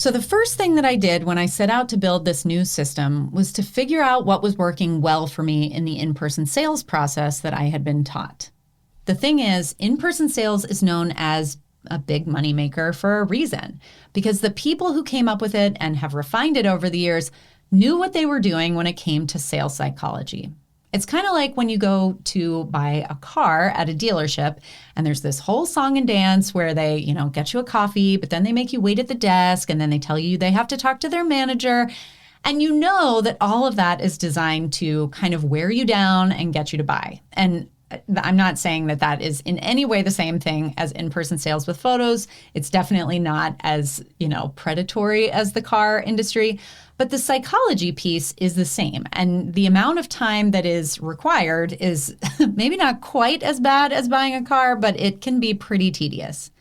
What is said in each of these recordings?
So the first thing that I did when I set out to build this new system was to figure out what was working well for me in the in-person sales process that I had been taught. The thing is, in-person sales is known as a big moneymaker for a reason, because the people who came up with it and have refined it over the years knew what they were doing when it came to sales psychology. It's kind of like when you go to buy a car at a dealership and there's this whole song and dance where they, get you a coffee, but then they make you wait at the desk and then they tell you they have to talk to their manager. And you know that all of that is designed to kind of wear you down and get you to buy. And I'm not saying that that is in any way the same thing as in-person sales with photos. It's definitely not as, predatory as the car industry. But the psychology piece is the same. And the amount of time that is required is maybe not quite as bad as buying a car, but it can be pretty tedious.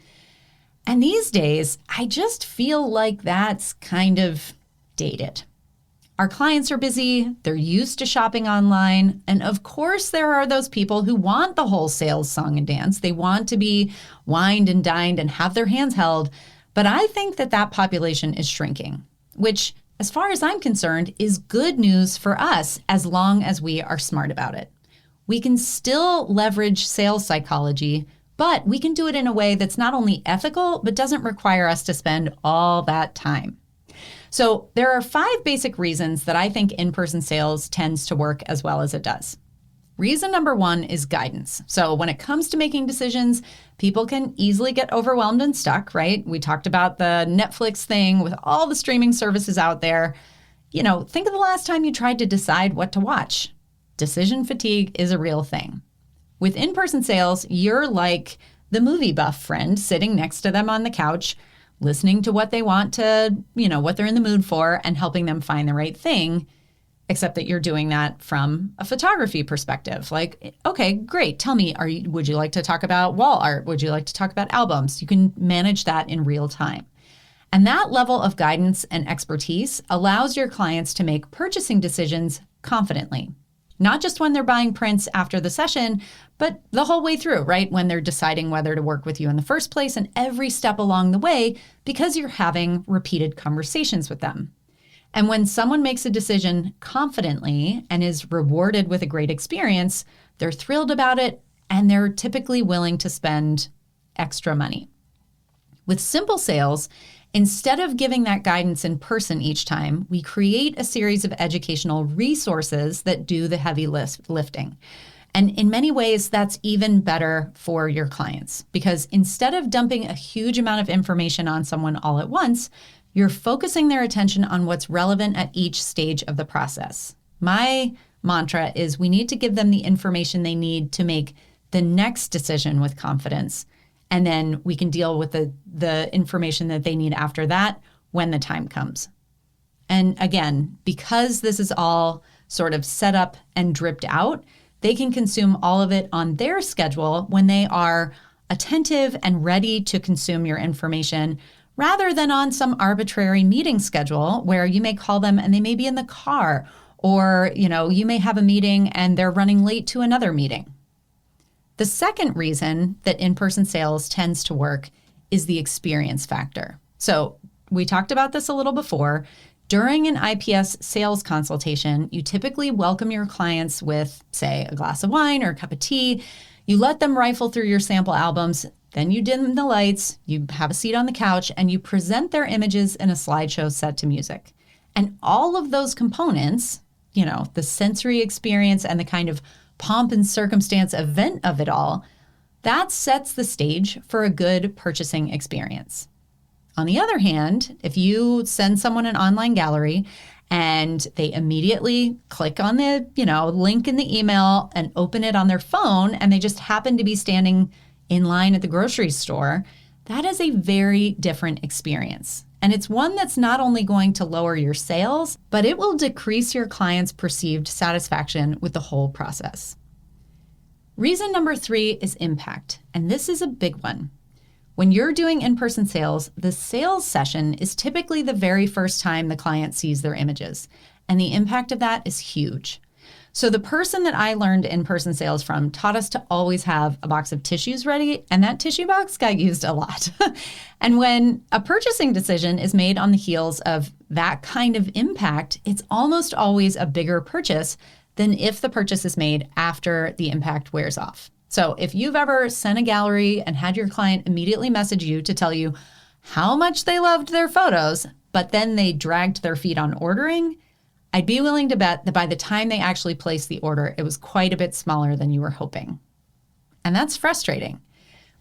And these days, I just feel like that's kind of dated. Our clients are busy, they're used to shopping online, and of course there are those people who want the whole sales song and dance. They want to be wined and dined and have their hands held, but I think that population is shrinking, which, as far as I'm concerned, is good news for us as long as we are smart about it. We can still leverage sales psychology, but we can do it in a way that's not only ethical, but doesn't require us to spend all that time. So there are 5 basic reasons that I think in-person sales tends to work as well as it does. Reason number 1 is guidance. So when it comes to making decisions, people can easily get overwhelmed and stuck, right? We talked about the Netflix thing with all the streaming services out there. Think of the last time you tried to decide what to watch. Decision fatigue is a real thing. With in-person sales, you're like the movie buff friend sitting next to them on the couch, listening to what they want to, what they're in the mood for, and helping them find the right thing, except that you're doing that from a photography perspective. Like, okay, great. Tell me, would you like to talk about wall art? Would you like to talk about albums? You can manage that in real time. And that level of guidance and expertise allows your clients to make purchasing decisions confidently. Not just when they're buying prints after the session, but the whole way through, right? When they're deciding whether to work with you in the first place and every step along the way, because you're having repeated conversations with them. And when someone makes a decision confidently and is rewarded with a great experience, they're thrilled about it and they're typically willing to spend extra money. With simple sales, instead of giving that guidance in person each time, we create a series of educational resources that do the heavy lifting. And in many ways, that's even better for your clients, because instead of dumping a huge amount of information on someone all at once, you're focusing their attention on what's relevant at each stage of the process. My mantra is we need to give them the information they need to make the next decision with confidence. And then we can deal with the information that they need after that when the time comes. And again, because this is all sort of set up and dripped out, they can consume all of it on their schedule when they are attentive and ready to consume your information, rather than on some arbitrary meeting schedule where you may call them and they may be in the car, or you may have a meeting and they're running late to another meeting. The second reason that in-person sales tends to work is the experience factor. So we talked about this a little before. During an IPS sales consultation, you typically welcome your clients with, say, a glass of wine or a cup of tea. You let them rifle through your sample albums, then you dim the lights, you have a seat on the couch, and you present their images in a slideshow set to music. And all of those components, the sensory experience and the kind of pomp and circumstance event of it all, that sets the stage for a good purchasing experience. On the other hand, if you send someone an online gallery and they immediately click on the, link in the email and open it on their phone, and they just happen to be standing in line at the grocery store, that is a very different experience. And it's one that's not only going to lower your sales, but it will decrease your client's perceived satisfaction with the whole process. Reason number 3 is impact, and this is a big one. When you're doing in-person sales, the sales session is typically the very first time the client sees their images, and the impact of that is huge. So the person that I learned in-person sales from taught us to always have a box of tissues ready, and that tissue box got used a lot. And when a purchasing decision is made on the heels of that kind of impact, it's almost always a bigger purchase than if the purchase is made after the impact wears off. So if you've ever sent a gallery and had your client immediately message you to tell you how much they loved their photos, but then they dragged their feet on ordering, I'd be willing to bet that by the time they actually placed the order, it was quite a bit smaller than you were hoping. And that's frustrating,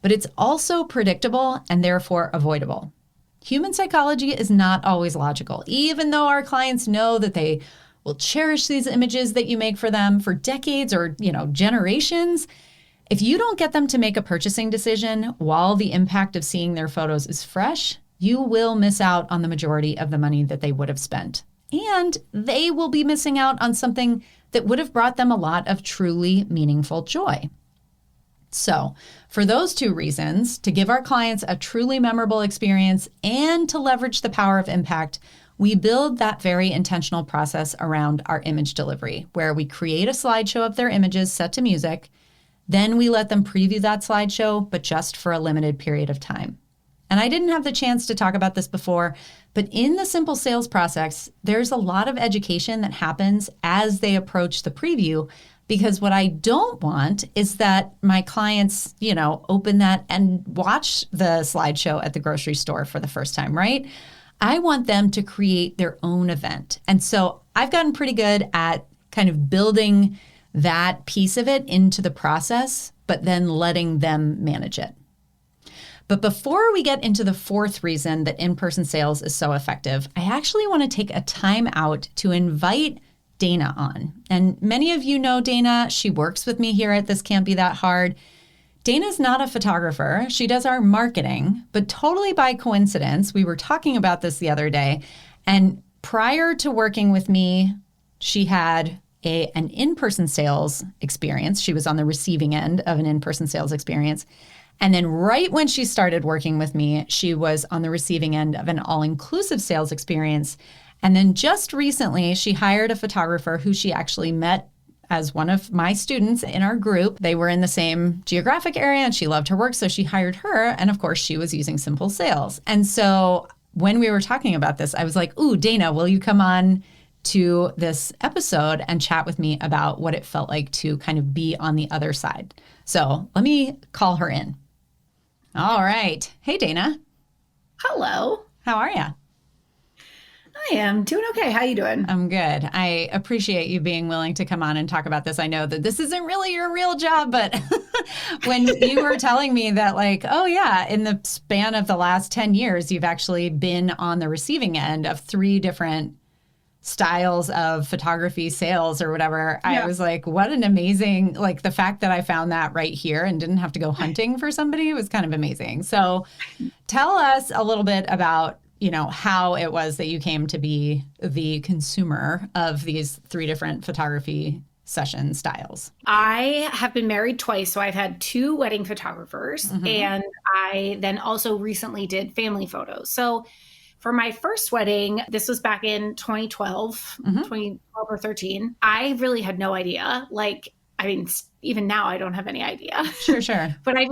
but it's also predictable and therefore avoidable. Human psychology is not always logical, even though our clients know that they will cherish these images that you make for them for decades or, generations. If you don't get them to make a purchasing decision while the impact of seeing their photos is fresh, you will miss out on the majority of the money that they would have spent. And they will be missing out on something that would have brought them a lot of truly meaningful joy. So, for those two reasons, to give our clients a truly memorable experience and to leverage the power of impact, we build that very intentional process around our image delivery, where we create a slideshow of their images set to music. Then we let them preview that slideshow, but just for a limited period of time. And I didn't have the chance to talk about this before, but in the simple sales process, there's a lot of education that happens as they approach the preview, because what I don't want is that my clients, open that and watch the slideshow at the grocery store for the first time, right? I want them to create their own event. And so I've gotten pretty good at kind of building that piece of it into the process, but then letting them manage it. But before we get into the fourth reason that in-person sales is so effective, I actually want to take a time out to invite Dayna on. And many of you know Dayna. She works with me here at This Can't Be That Hard. Dayna's not a photographer. She does our marketing, but totally by coincidence, we were talking about this the other day. And prior to working with me, she had an in-person sales experience. She was on the receiving end of an in-person sales experience. And then right when she started working with me, she was on the receiving end of an all-inclusive sales experience. And then just recently, she hired a photographer who she actually met as one of my students in our group. They were in the same geographic area and she loved her work, so she hired her. And of course, she was using Simple Sales. And so when we were talking about this, I was like, ooh, Dayna, will you come on to this episode and chat with me about what it felt like to kind of be on the other side? So let me call her in. All right. Hey, Dayna. Hello. How are you? I am doing okay. How you doing? I'm good. I appreciate you being willing to come on and talk about this. I know that this isn't really your real job, but when you were telling me that, like, oh yeah, in the span of the last 10 years, you've actually been on the receiving end of 3 different styles of photography sales or whatever. Yeah. I was like, what an amazing, like the fact that I found that right here and didn't have to go hunting for somebody was kind of amazing. So tell us a little bit about, how it was that you came to be the consumer of these 3 different photography session styles. I have been married twice, so I've had 2 wedding photographers, and I then also recently did family photos. So for my first wedding, this was back in 2012, 2012 or 13. I really had no idea. Even now I don't have any idea. Sure. But I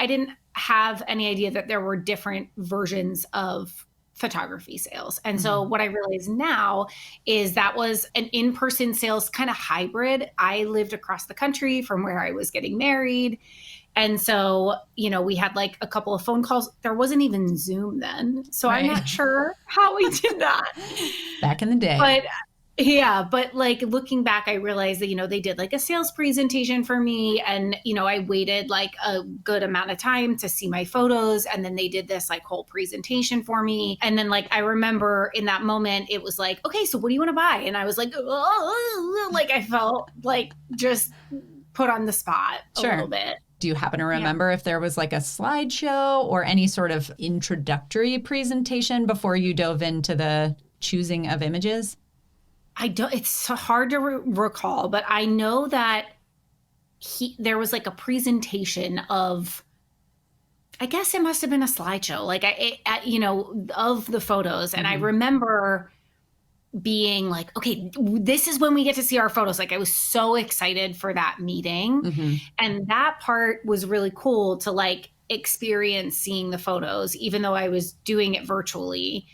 didn't have any idea that there were different versions of photography sales. And so what I realize now is that was an in-person sales kind of hybrid. I lived across the country from where I was getting married. And so, we had like a couple of phone calls. There wasn't even Zoom then. So right. I'm not sure how we did that. Back in the day. But like looking back, I realized that, they did like a sales presentation for me. And, I waited like a good amount of time to see my photos. And then they did this like whole presentation for me. And then like, I remember in that moment, it was like, okay, so what do you want to buy? And I was like, like I felt like just put on the spot a little bit. Do you happen to remember if there was like a slideshow or any sort of introductory presentation before you dove into the choosing of images? It's so hard to recall, but I know that there was like a presentation of, I guess it must have been a slideshow, like of the photos. And I remember being like, okay, this is when we get to see our photos. Like I was so excited for that meeting. Mm-hmm. And that part was really cool to like experience seeing the photos, even though I was doing it virtually.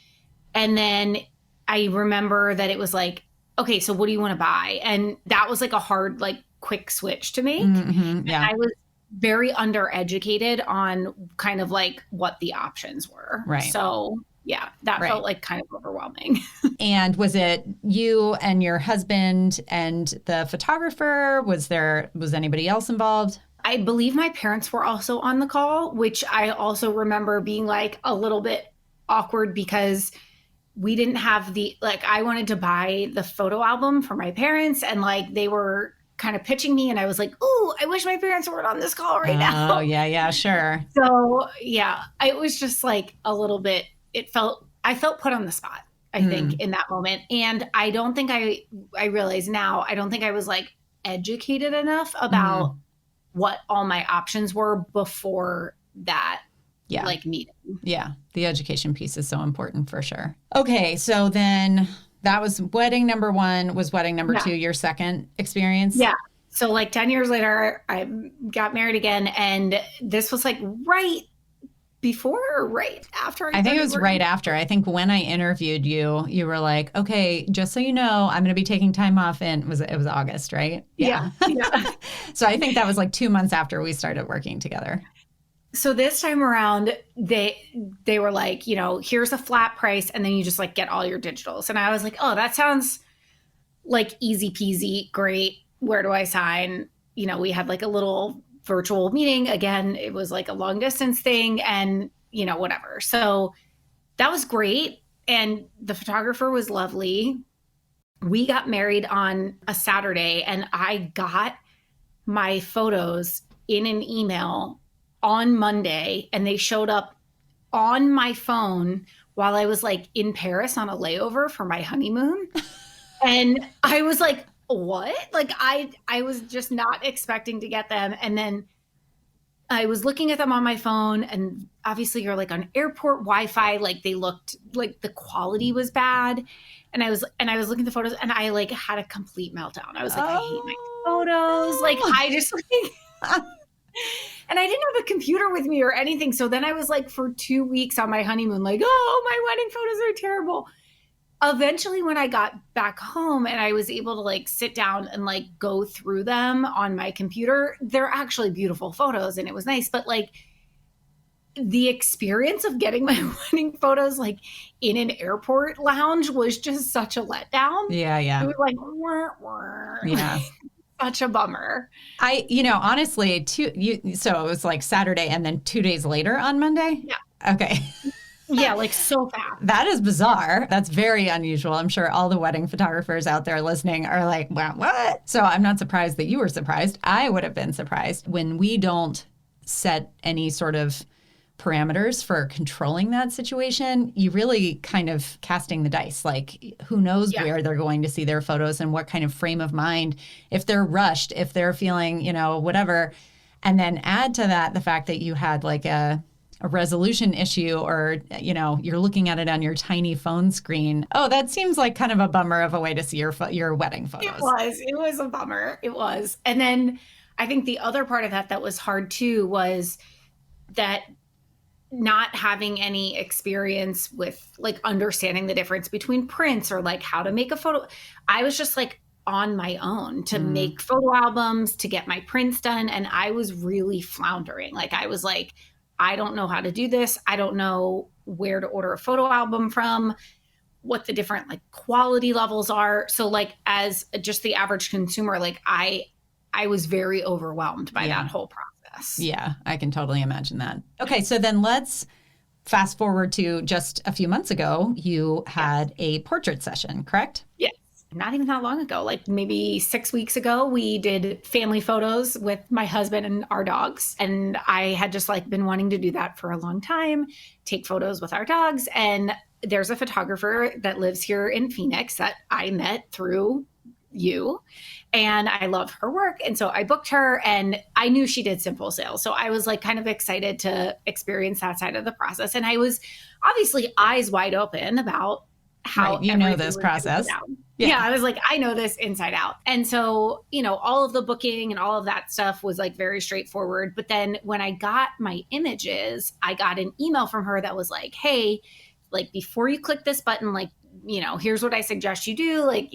And then I remember that it was like, okay, so what do you want to buy? And that was like a hard, like quick switch to make. Mm-hmm. Yeah. And I was very undereducated on kind of like what the options were. Right. So yeah, that felt like kind of overwhelming. And was it you and your husband and the photographer? Was anybody else involved? I believe my parents were also on the call, which I also remember being like a little bit awkward because we didn't have I wanted to buy the photo album for my parents and like they were kind of pitching me and I was like, oh, I wish my parents weren't on this call right now. Oh, yeah, sure. So yeah, it was just like a little bit, I felt put on the spot, I think, in that moment. And I don't think I realize now, I don't think I was like educated enough about what all my options were before that like meeting. Yeah. The education piece is so important for sure. Okay. So then that was wedding number 1. Was wedding number 2 your second experience? Yeah. So like 10 years later, I got married again. And this was like right before or right after? I think it was right after. I think when I interviewed you, you were like, okay, just so you know, I'm going to be taking time off in, it was August, right? Yeah. So I think that was like 2 months after we started working together. So this time around, they were like, here's a flat price and then you just like get all your digitals. And I was like, oh, that sounds like easy peasy, great. Where do I sign? We had like a little virtual meeting. Again, it was like a long distance thing and, whatever. So that was great. And the photographer was lovely. We got married on a Saturday and I got my photos in an email on Monday and they showed up on my phone while I was like in Paris on a layover for my honeymoon. And I was like, what? Like I was just not expecting to get them. And then I was looking at them on my phone and obviously you're like on airport Wi-Fi, like they looked like the quality was bad. And I was looking at the photos and I like had a complete meltdown. I was like, I hate my photos. Like I just like, and I didn't have a computer with me or anything. So then I was like for 2 weeks on my honeymoon, like, oh, my wedding photos are terrible. Eventually, when I got back home and I was able to like sit down and like go through them on my computer, they're actually beautiful photos and it was nice. But like the experience of getting my wedding photos like in an airport lounge was just such a letdown. Yeah. It was like, wah, wah. Yeah. Such a bummer. Honestly, so it was like Saturday and then 2 days later on Monday? Yeah. Okay. Yeah, like so fast. That is bizarre. That's very unusual. I'm sure all the wedding photographers out there listening are like, what? So I'm not surprised that you were surprised. I would have been surprised. When we don't set any sort of parameters for controlling that situation, you really kind of casting the dice. Like, who knows where they're going to see their photos and what kind of frame of mind, if they're rushed, if they're feeling, whatever. And then add to that the fact that you had like a resolution issue or, you're looking at it on your tiny phone screen. Oh, that seems like kind of a bummer of a way to see your wedding photos. It was a bummer. It was. And then I think the other part of that was hard too was that not having any experience with like understanding the difference between prints or like how to make a photo. I was just like on my own to make photo albums, to get my prints done. And I was really floundering. Like I was like, I don't know how to do this. I don't know where to order a photo album from, what the different like quality levels are. So like as just the average consumer, like I was very overwhelmed by that whole process. Yeah, I can totally imagine that. Okay, so then let's fast forward to just a few months ago. You had a portrait session, correct? Yes. Not even that long ago, like maybe 6 weeks ago, we did family photos with my husband and our dogs. And I had just like been wanting to do that for a long time, take photos with our dogs. And there's a photographer that lives here in Phoenix that I met through you. And I love her work. And so I booked her and I knew she did simple sales. So I was like kind of excited to experience that side of the process. And I was obviously eyes wide open about how Right. You know everything this was going to go process. down. Yeah. Yeah, I was like, I know this inside out. And so, all of the booking and all of that stuff was like very straightforward. But then when I got my images, I got an email from her that was like, hey, like before you click this button, like, here's what I suggest you do, like,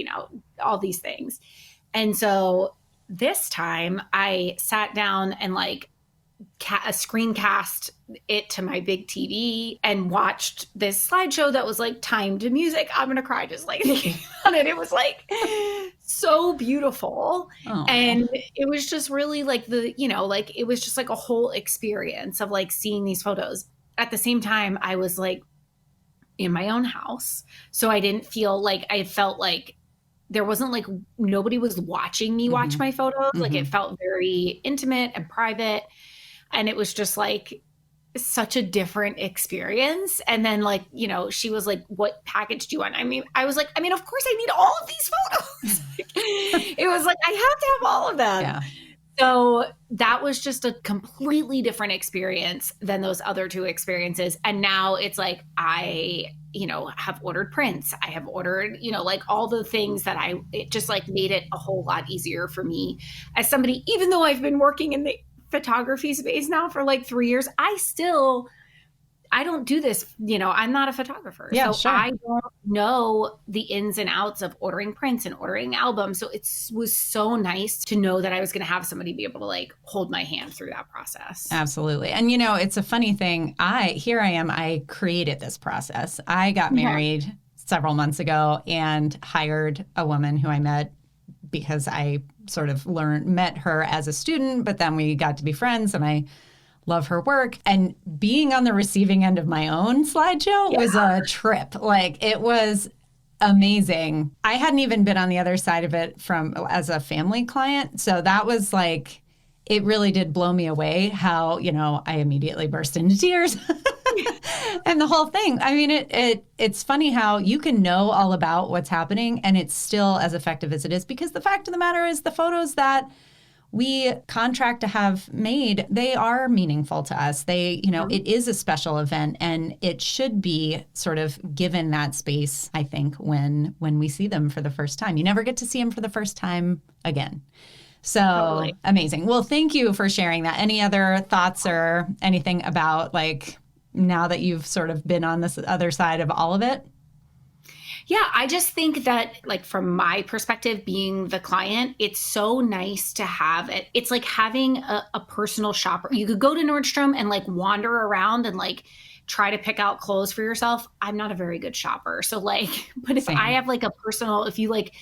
all these things. And so this time I sat down and like a screencast it to my big TV and watched this slideshow that was like timed to music. I'm gonna cry just like thinking about it. It was like so beautiful. Oh. And it was just really like like it was just like a whole experience of like seeing these photos. At the same time, I was like in my own house. So I didn't feel like I felt like there wasn't like nobody was watching me watch my photos. Like it felt very intimate and private. And it was just like such a different experience. And then like, she was like, what package do you want? I was like, of course I need all of these photos. It was like, I have to have all of them. Yeah. So that was just a completely different experience than those other two experiences. And now it's like, I, have ordered prints. I have ordered, like all the things that it just like made it a whole lot easier for me as somebody, even though I've been working in the photography space now for like 3 years, I don't do this, I'm not a photographer. Yeah, so sure. I don't know the ins and outs of ordering prints and ordering albums. So it was so nice to know that I was going to have somebody be able to like hold my hand through that process. Absolutely. And it's a funny thing. I created this process. I got married several months ago and hired a woman who I met because I sort of met her as a student, but then we got to be friends and I love her work. And being on the receiving end of my own slideshow was a trip. Like it was amazing. I hadn't even been on the other side of it as a family client. So that was like, it really did blow me away how, I immediately burst into tears. And the whole thing. It's funny how you can know all about what's happening and it's still as effective as it is, because the fact of the matter is the photos that we contract to have made, they are meaningful to us. It is a special event and it should be sort of given that space, I think, when we see them for the first time. You never get to see them for the first time again. So totally. Amazing. Well, thank you for sharing that. Any other thoughts or anything about like now that you've sort of been on this other side of all of it? Yeah, I just think that like from my perspective, being the client, it's so nice to have it. It's like having a personal shopper. You could go to Nordstrom and like wander around and like try to pick out clothes for yourself. I'm not a very good shopper. So like, but if I have like if you like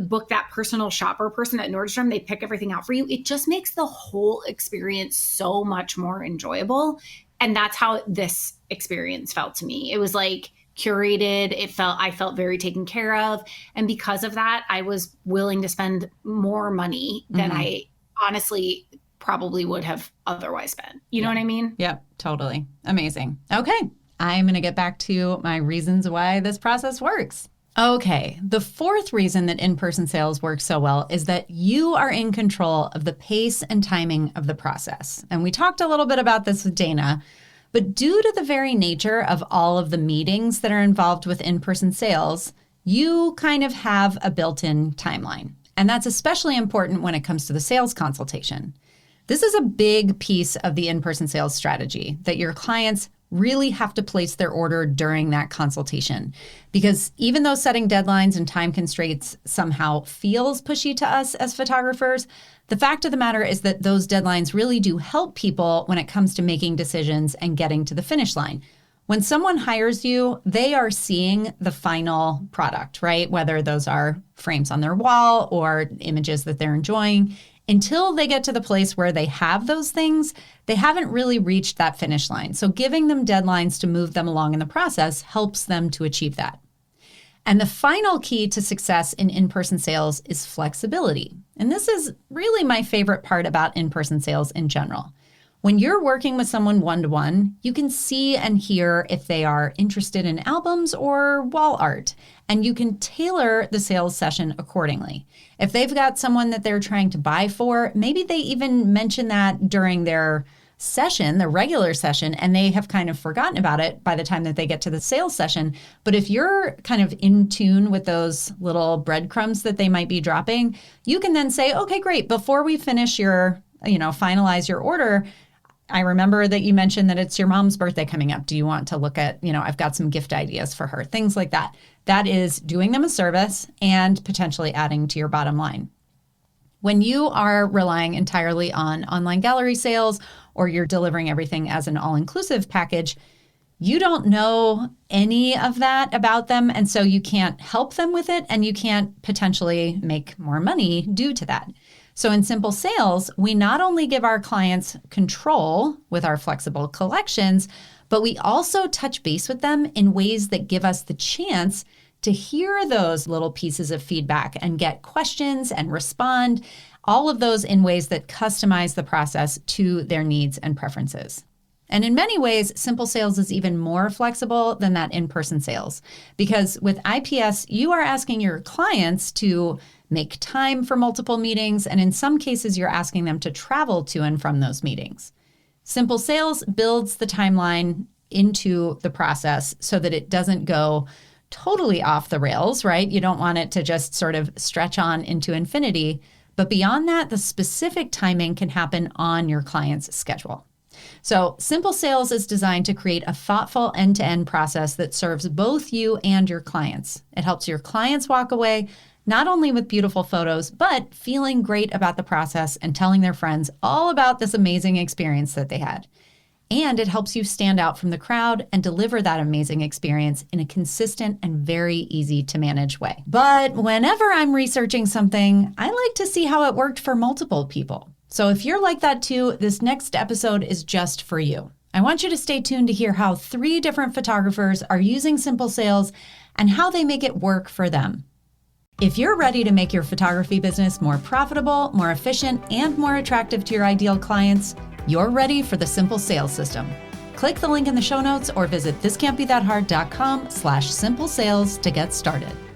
book that personal shopper person at Nordstrom, they pick everything out for you. It just makes the whole experience so much more enjoyable. And that's how this experience felt to me. It was like curated. I felt very taken care of. And because of that, I was willing to spend more money than I honestly probably would have otherwise spent. You know what I mean? Yep, totally. Amazing. Okay. I'm going to get back to my reasons why this process works. Okay. The fourth reason that in-person sales work so well is that you are in control of the pace and timing of the process. And we talked a little bit about this with Dayna, but due to the very nature of all of the meetings that are involved with in-person sales, you kind of have a built-in timeline. And that's especially important when it comes to the sales consultation. This is a big piece of the in-person sales strategy, that your clients really have to place their order during that consultation. Because even though setting deadlines and time constraints somehow feels pushy to us as photographers, the fact of the matter is that those deadlines really do help people when it comes to making decisions and getting to the finish line. When someone hires you, they are seeing the final product, right? Whether those are frames on their wall or images that they're enjoying. Until they get to the place where they have those things, they haven't really reached that finish line. So giving them deadlines to move them along in the process helps them to achieve that. And the final key to success in in-person sales is flexibility. And this is really my favorite part about in-person sales in general. When you're working with someone one-to-one, you can see and hear if they are interested in albums or wall art, and you can tailor the sales session accordingly. If they've got someone that they're trying to buy for, maybe they even mention that during their session, the regular session, and they have kind of forgotten about it by the time that they get to the sales session. But if you're kind of in tune with those little breadcrumbs that they might be dropping, you can then say, okay, great. Before we finish your, finalize your order, I remember that you mentioned that it's your mom's birthday coming up. Do you want to look at, I've got some gift ideas for her, things like that. That is doing them a service and potentially adding to your bottom line. When you are relying entirely on online gallery sales or you're delivering everything as an all-inclusive package, you don't know any of that about them. And so you can't help them with it and you can't potentially make more money due to that. So in Simple Sales, we not only give our clients control with our flexible collections, but we also touch base with them in ways that give us the chance to hear those little pieces of feedback and get questions and respond, all of those in ways that customize the process to their needs and preferences. And in many ways, Simple Sales is even more flexible than that in-person sales, because with IPS, you are asking your clients to make time for multiple meetings, and in some cases, you're asking them to travel to and from those meetings. Simple Sales builds the timeline into the process so that it doesn't go totally off the rails, right? You don't want it to just sort of stretch on into infinity. But beyond that, the specific timing can happen on your client's schedule. So Simple Sales is designed to create a thoughtful end-to-end process that serves both you and your clients. It helps your clients walk away not only with beautiful photos, but feeling great about the process and telling their friends all about this amazing experience that they had. And it helps you stand out from the crowd and deliver that amazing experience in a consistent and very easy to manage way. But whenever I'm researching something, I like to see how it worked for multiple people. So if you're like that too, this next episode is just for you. I want you to stay tuned to hear how 3 different photographers are using Simple Sales and how they make it work for them. If you're ready to make your photography business more profitable, more efficient, and more attractive to your ideal clients, you're ready for the Simple Sales System. Click the link in the show notes or visit thiscan'tbethathard.com/simplesales to get started.